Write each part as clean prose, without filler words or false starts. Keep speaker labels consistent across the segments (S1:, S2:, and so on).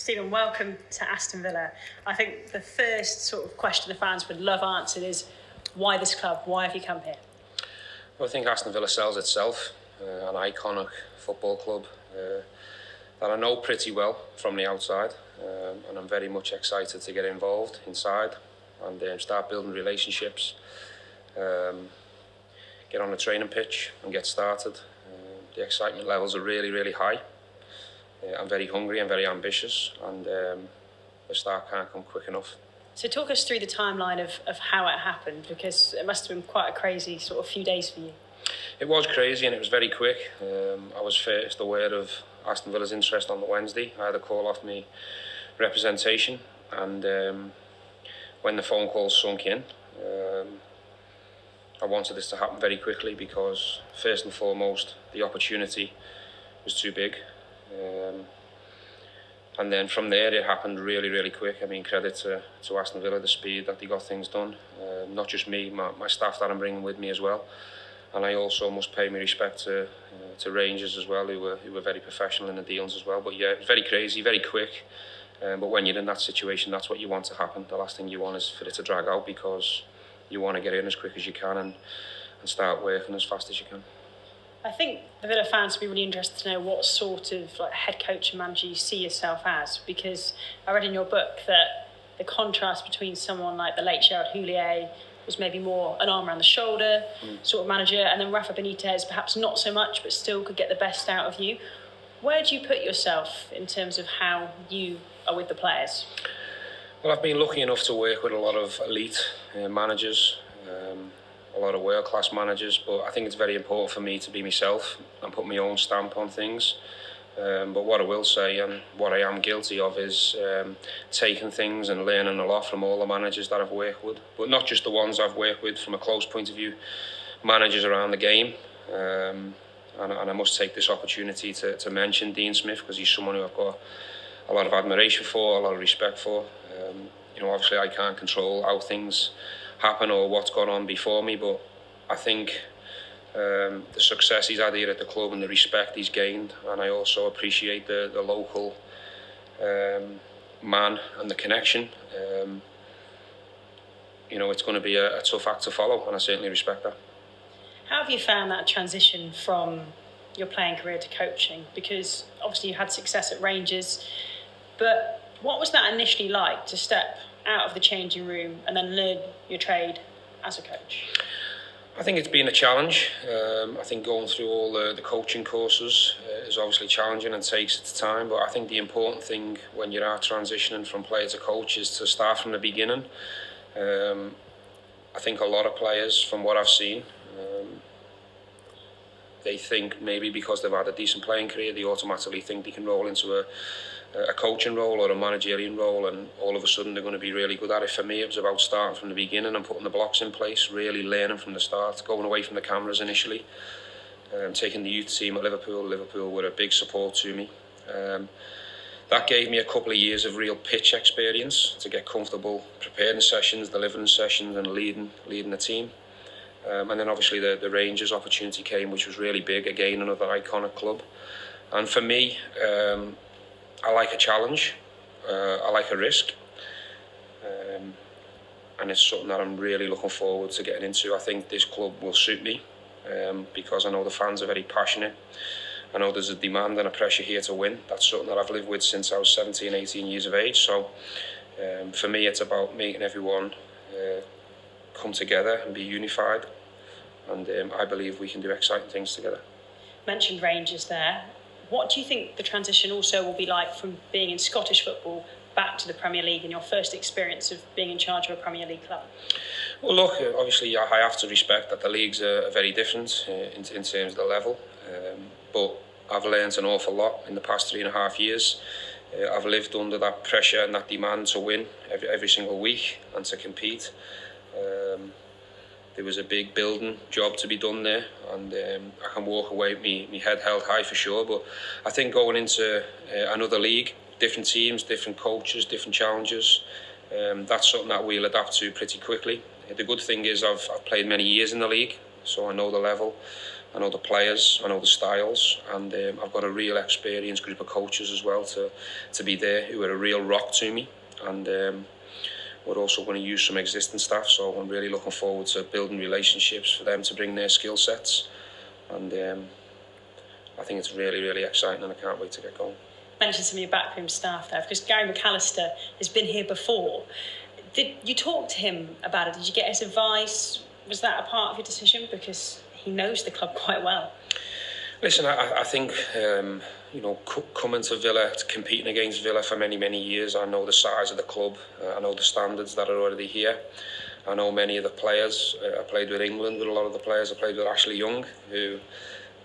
S1: Stephen, welcome to Aston Villa. I think the first sort of question the fans would love answered is, why this club? Why have you come here?
S2: Well, I think Aston Villa sells itself, an iconic football club that I know pretty well from the outside, and I'm very much excited to get involved inside and start building relationships, get on the training pitch and get started. The excitement levels are really, really high. I'm very hungry and very ambitious, and the start can't come quick enough.
S1: So talk us through the timeline of how it happened, because it must have been quite a crazy sort of few days for you.
S2: It was crazy and it was very quick. I was first aware of Aston Villa's interest on the Wednesday. I had a call off me representation, and when the phone call sunk in, I wanted this to happen very quickly because first and foremost the opportunity was too big. And then from there it happened really, really quick. I mean, credit to Aston Villa, the speed that they got things done. Not just me, my staff that I'm bringing with me as well. And I also must pay my respect to Rangers as well, who were very professional in the dealings as well. But yeah, it was very crazy, very quick. But when you're in that situation, that's what you want to happen. The last thing you want is for it to drag out, because you want to get in as quick as you can and start working as fast as you can.
S1: I think the Villa fans would be really interested to know what sort of head coach and manager you see yourself as, because I read in your book that the contrast between someone like the late Gerrard was maybe more an arm around the shoulder sort of manager, and then Rafa Benitez perhaps not so much but still could get the best out of you. Where do you put yourself in terms of how you are with the players?
S2: Well, I've been lucky enough to work with a lot of elite managers, a lot of world-class managers, but I think it's very important for me to be myself and put my own stamp on things. But what I will say, and what I am guilty of, is taking things and learning a lot from all the managers that I've worked with, but not just the ones I've worked with from a close point of view, managers around the game. And I must take this opportunity to mention Dean Smith, because he's someone who I've got a lot of admiration for, a lot of respect for. Obviously I can't control how things happen or what's gone on before me, but I think the success he's had here at the club and the respect he's gained, and I also appreciate the local man and the connection. It's going to be a tough act to follow, and I certainly respect that.
S1: How have you found that transition from your playing career to coaching? Because obviously you had success at Rangers, but what was that initially like to step out of the changing room and then learn your trade as a coach?
S2: I think it's been a challenge. I think going through all the coaching courses is obviously challenging and takes its time, but I think the important thing when you are transitioning from player to coach is to start from the beginning. I think a lot of players, from what I've seen, they think maybe because they've had a decent playing career, they automatically think they can roll into a coaching role or a managerial role, and all of a sudden they're going to be really good at it. For me, it was about starting from the beginning and putting the blocks in place, really learning from the start, going away from the cameras initially, taking the youth team at Liverpool. Liverpool were a big support to me. That gave me a couple of years of real pitch experience to get comfortable preparing sessions, delivering sessions, and leading the team. And then obviously the Rangers opportunity came, which was really big. Again, another iconic club. And for me, I like a challenge, I like a risk, and it's something that I'm really looking forward to getting into. I think this club will suit me, because I know the fans are very passionate. I know there's a demand and a pressure here to win. That's something that I've lived with since I was 17, 18 years of age. So for me, it's about making everyone come together and be unified, and I believe we can do exciting things together.
S1: Mentioned Rangers there. What do you think the transition also will be like from being in Scottish football back to the Premier League, and your first experience of being in charge of a Premier League club?
S2: Well, look, obviously I have to respect that the leagues are very different in terms of the level, but I've learned an awful lot in the past 3.5 years. I've lived under that pressure and that demand to win every single week and to compete. There was a big building job to be done there, and I can walk away with me head held high for sure. But I think going into another league, different teams, different coaches, different challenges, that's something that we'll adapt to pretty quickly. The good thing is I've played many years in the league, so I know the level, I know the players, I know the styles, and I've got a real experienced group of coaches as well to be there who are a real rock to me. And we're also going to use some existing staff, so I'm really looking forward to building relationships for them to bring their skill sets. And I think it's really, really exciting, and I can't wait to get going.
S1: Mention some of your backroom staff there, because Gary McAllister has been here before. Did you talk to him about it? Did you get his advice? Was that a part of your decision? Because he knows the club quite well.
S2: Listen, I think, coming to Villa, competing against Villa for many, many years, I know the size of the club, I know the standards that are already here. I know many of the players. I played with England with a lot of the players. I played with Ashley Young, who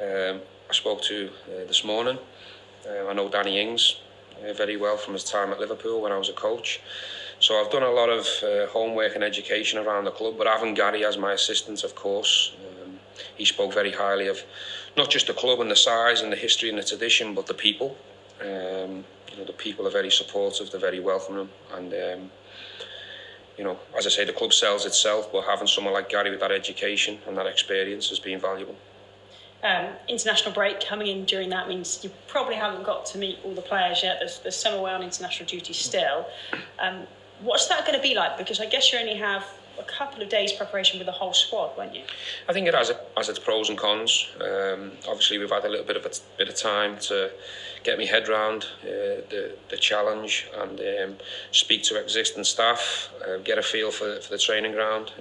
S2: I spoke to this morning. I know Danny Ings very well from his time at Liverpool when I was a coach. So I've done a lot of homework and education around the club, but having Gary as my assistant, of course, he spoke very highly of not just the club and the size and the history and the tradition, but the people. The people are very supportive, they're very welcoming, and as I say, the club sells itself, but having someone like Gary with that education and that experience has been valuable.
S1: International break coming in during that means you probably haven't got to meet all the players yet. There's some away on international duty still. What's that going to be like? Because I guess you only have a couple of days preparation with the whole squad, won't you?
S2: I think it has its pros and cons. Obviously, we've had a little bit of time to get my head round the challenge and speak to existing staff, get a feel for the training ground.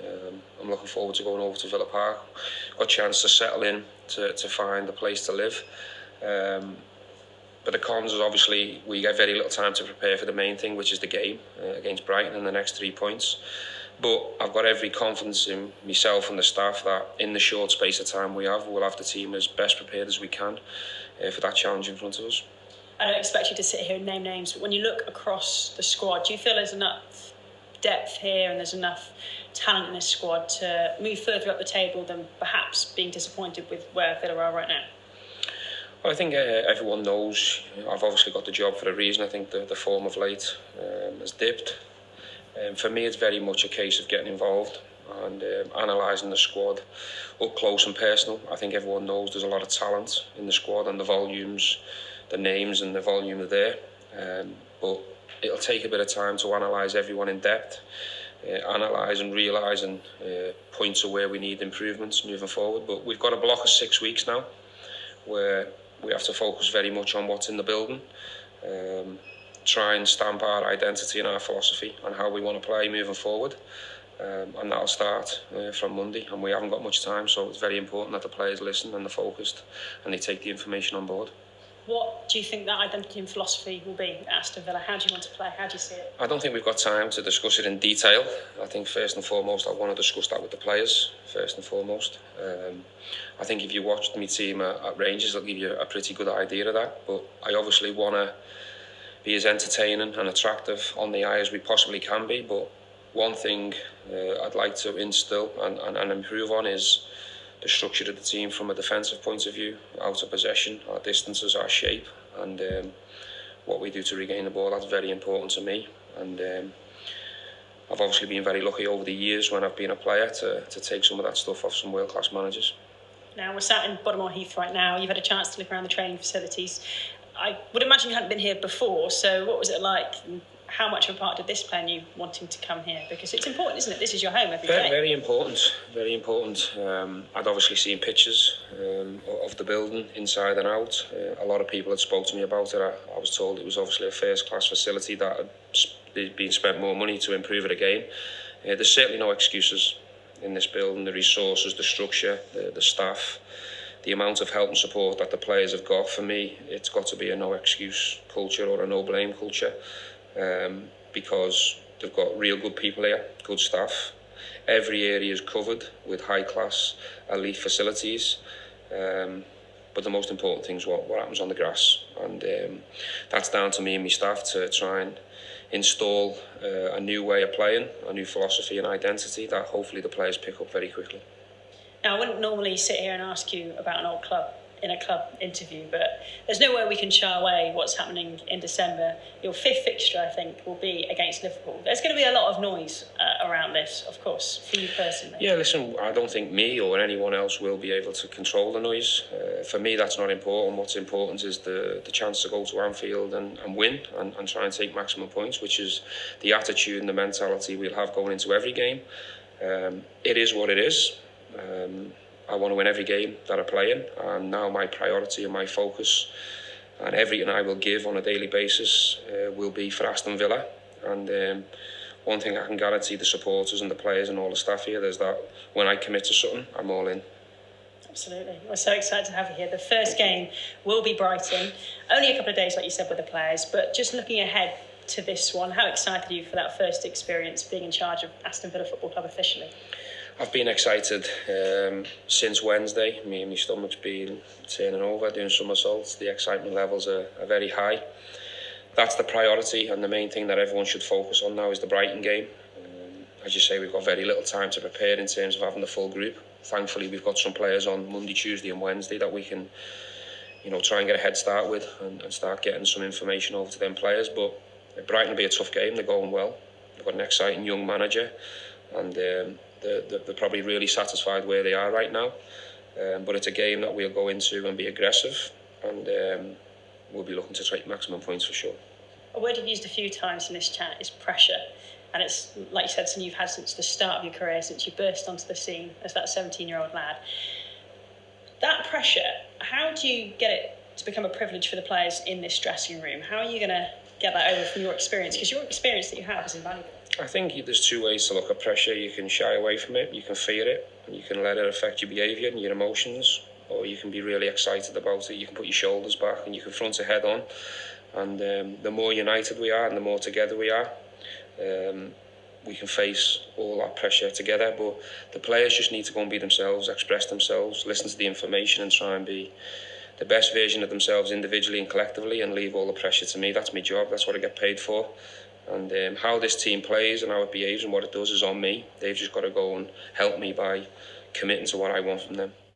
S2: I'm looking forward to going over to Villa Park. Got a chance to settle in to find a place to live. But the cons is obviously we get very little time to prepare for the main thing, which is the game against Brighton in the next 3 points. But I've got every confidence in myself and the staff that in the short space of time we'll have the team as best prepared as we can for that challenge in front of us.
S1: I don't expect you to sit here and name names, but when you look across the squad, do you feel there's enough depth here and there's enough talent in this squad to move further up the table than perhaps being disappointed with where Villa are right now?
S2: Well, I think everyone knows I've obviously got the job for a reason. I think the form of late has dipped. For me, it's very much a case of getting involved and analysing the squad up close and personal. I think everyone knows there's a lot of talent in the squad, and the volumes, the names and the volume are there. But it'll take a bit of time to analyse everyone in depth, analyse and realise and point to where we need improvements moving forward. But we've got a block of 6 weeks now where we have to focus very much on what's in the building, try and stamp our identity and our philosophy on how we want to play moving forward. And that'll start from Monday, and we haven't got much time, so it's very important that the players listen and they're focused and they take the information on board.
S1: What do you think that identity and philosophy will be at Aston Villa? How do you want to play? How do you see it?
S2: I don't think we've got time to discuss it in detail. I think first and foremost I want to discuss that with the players, first and foremost. I think if you watched my team at Rangers, it'll give you a pretty good idea of that. But I obviously want to be as entertaining and attractive on the eye as we possibly can be. But one thing I'd like to instill and improve on is the structure of the team from a defensive point of view, out of possession, our distances, our shape, and what we do to regain the ball. That's very important to me. And I've obviously been very lucky over the years when I've been a player to take some of that stuff off some world-class managers.
S1: Now, we're sat in Bodymoor Heath right now. You've had a chance to look around the training facilities. I would imagine you hadn't been here before, so what was it like? How much of a part did this play in you wanting to come here? Because it's important, isn't it? This is your home every day.
S2: Very important, very important. I'd obviously seen pictures of the building inside and out. A lot of people had spoke to me about it. I was told it was obviously a first-class facility that had been spent more money to improve it again. There's certainly no excuses in this building. The resources, the structure, the staff, the amount of help and support that the players have got. For me, it's got to be a no-excuse culture or a no-blame culture. Because they've got real good people here, good staff. Every area is covered with high-class elite facilities. But the most important thing is what happens on the grass. And that's down to me and my staff to try and install a new way of playing, a new philosophy and identity that hopefully the players pick up very quickly.
S1: Now, I wouldn't normally sit here and ask you about an old club, in a club interview, but there's no way we can shy away what's happening in December. Your fifth fixture, I think, will be against Liverpool. There's going to be a lot of noise around this, of course, for you personally.
S2: Yeah, listen, I don't think me or anyone else will be able to control the noise. For me, that's not important. What's important is the chance to go to Anfield and win and try and take maximum points, which is the attitude and the mentality we'll have going into every game. It is what it is. I want to win every game that I play in, and now my priority and my focus and everything I will give on a daily basis will be for Aston Villa. And one thing I can guarantee the supporters and the players and all the staff here is that when I commit to something, I'm all in.
S1: Absolutely. We're so excited to have you here. The first game will be Brighton. Only a couple of days, like you said, with the players, but just looking ahead to this one, how excited are you for that first experience being in charge of Aston Villa Football Club officially?
S2: I've been excited since Wednesday. My stomach's been turning over, doing somersaults. The excitement levels are very high. That's the priority, and the main thing that everyone should focus on now is the Brighton game. As you say, we've got very little time to prepare in terms of having the full group. Thankfully, we've got some players on Monday, Tuesday and Wednesday that we can, try and get a head start with and start getting some information over to them players. But Brighton will be a tough game. They're going well. They've got an exciting young manager, and they're probably really satisfied where they are right now. But it's a game that we'll go into and be aggressive, and we'll be looking to take maximum points for sure.
S1: A word you've used a few times in this chat is pressure. And it's, like you said, something you've had since the start of your career, since you burst onto the scene as that 17-year-old lad. That pressure, how do you get it to become a privilege for the players in this dressing room? How are you going to get that over from your experience? Because your experience that you have is invaluable.
S2: I think there's two ways to look at pressure. You can shy away from it, you can fear it, and you can let it affect your behaviour and your emotions, or you can be really excited about it. You can put your shoulders back and you can front it head on. And the more united we are and the more together we are, we can face all that pressure together. But the players just need to go and be themselves, express themselves, listen to the information and try and be the best version of themselves individually and collectively, and leave all the pressure to me. That's my job, that's what I get paid for. And how this team plays and how it behaves and what it does is on me. They've just got to go and help me by committing to what I want from them.